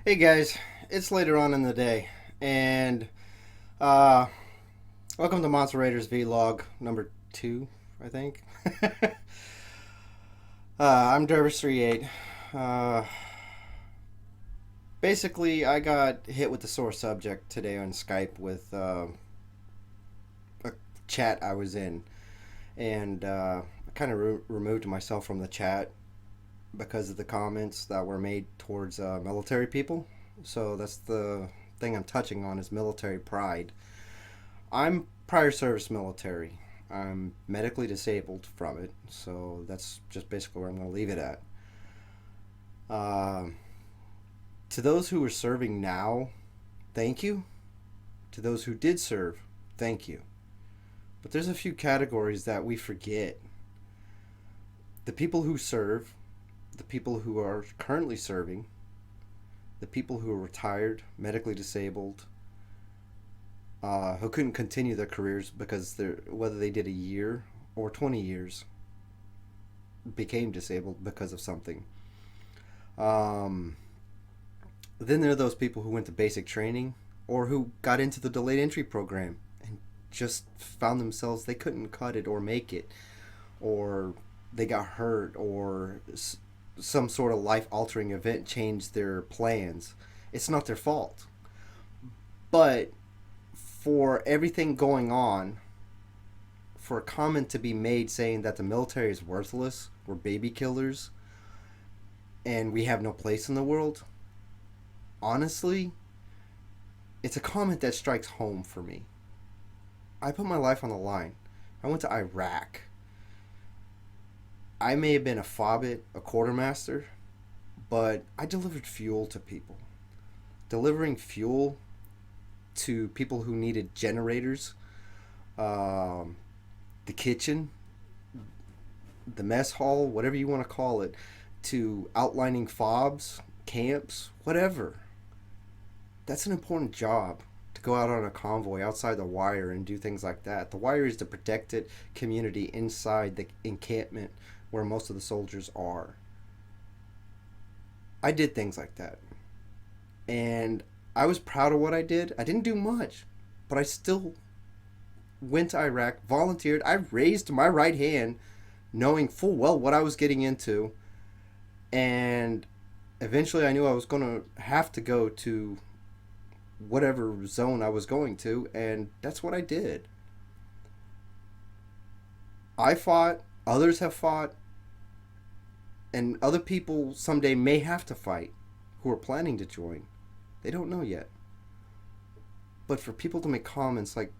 Hey guys, it's later on in the day, and uh, welcome to Monster Raiders Vlog number 2, I think. I'm Dervish38. Uh, Basically, I got hit with the sore subject today on Skype with a chat I was in, and I kind of removed myself from the chat because of the comments that were made towards military people. So that's the thing I'm touching on is military pride. I'm prior service military. I'm medically disabled from it, so that's just basically where I'm going to leave it at. Uh, to those who are serving now, thank you. To those who did serve, thank you. But there's a few categories that we forget. The people who serve, the people who are currently serving, the people who are retired, medically disabled, who couldn't continue their careers because whether they did a year or 20 years became disabled because of something. Um, then there are those people who went to basic training or who got into the delayed entry program and just found themselves they couldn't cut it or make it, or they got hurt, or some sort of life altering event changed their plans. It's not their fault. But for everything going on, for a comment to be made saying that the military is worthless, we're baby killers, and we have no place in the world, honestly, it's a comment that strikes home for me. I put my life on the line. I went to Iraq. I may have been a fobbit, a quartermaster, but I delivered fuel to people. Delivering fuel to people who needed generators, um, the kitchen, the mess hall, whatever you want to call it, to outlining fobs, camps, whatever. That's an important job to go out on a convoy outside the wire and do things like that. The wire is the protected community inside the encampment where most of the soldiers are. I did things like that. And I was proud of what I did. I didn't do much, but I still went to Iraq, volunteered. I raised my right hand knowing full well what I was getting into. And eventually I knew I was going to have to go to whatever zone I was going to, and that's what I did. I fought, others have fought, and other people someday may have to fight who are planning to join. They don't know yet. But for people to make comments like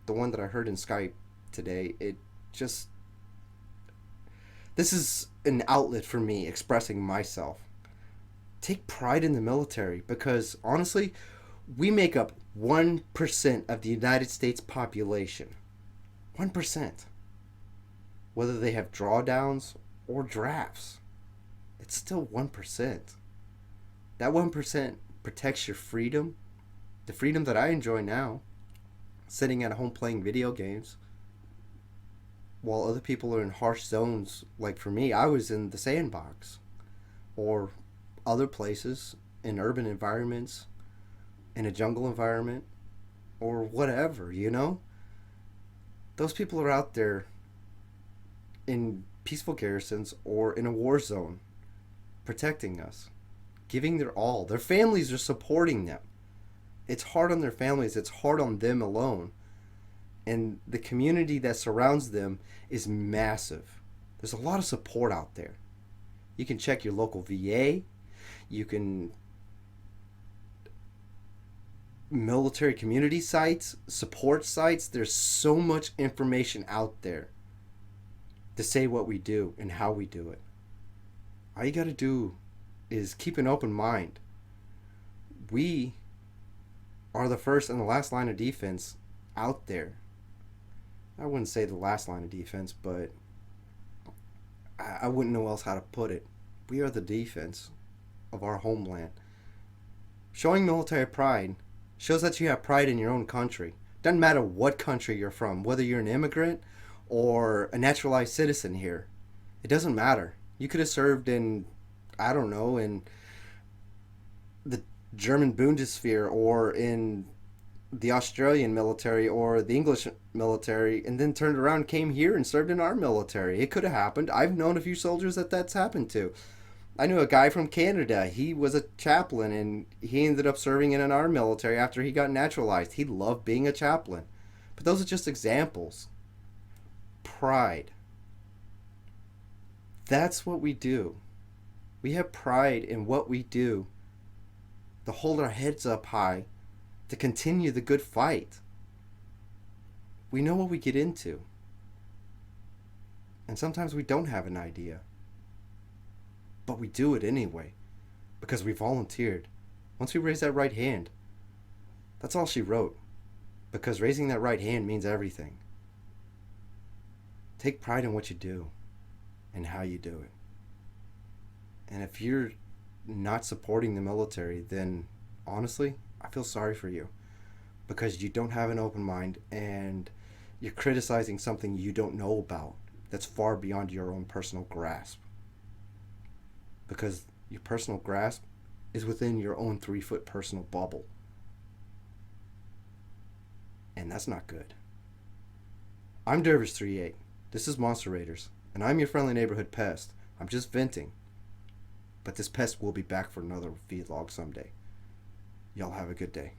the one that I heard in Skype today, it just. This is an outlet for me expressing myself. Take pride in the military because honestly, we make up 1% of the United States population. 1%. Whether they have drawdowns or drafts, it's still 1%. That 1% protects your freedom, the freedom that I enjoy now, sitting at home playing video games, while other people are in harsh zones. Like for me, I was in the sandbox or other places in urban environments, in a jungle environment, or whatever, you know? Those people are out there in peaceful garrisons or in a war zone protecting us, giving their all. Their families are supporting them. It's hard on their families, it's hard on them alone. And the community that surrounds them is massive. There's a lot of support out there. You can check your local VA, you can military community sites, support sites. There's so much information out there to say what we do and how we do it. All you got to do is keep an open mind. We are the first and the last line of defense out there. I wouldn't say the last line of defense, but I wouldn't know else how to put it. We are the defense of our homeland. Showing military pride shows that you have pride in your own country. Doesn't matter what country you're from, whether you're an immigrant or a naturalized citizen here. It doesn't matter. You could have served in, I don't know, in the German Bundeswehr or in the Australian military or the English military and then turned around, came here, and served in our military. It could have happened. I've known a few soldiers that's happened to. I knew a guy from Canada. He was a chaplain and he ended up serving in our military after he got naturalized. He loved being a chaplain. But those are just examples. Pride. That's what we do. We have pride in what we do to hold our heads up high, to continue the good fight. We know what we get into. And sometimes we don't have an idea. But we do it anyway because we volunteered. Once we raise that right hand, that's all she wrote. Because raising that right hand means everything. Take pride in what you do and how you do it. And if you're not supporting the military, then honestly, I feel sorry for you because you don't have an open mind and you're criticizing something you don't know about that's far beyond your own personal grasp. Because your personal grasp is within your own 3-foot personal bubble. And that's not good. I'm Dervish38. This is Monster Raiders. And I'm your friendly neighborhood pest. I'm just venting. But this pest will be back for another vlog someday. Y'all have a good day.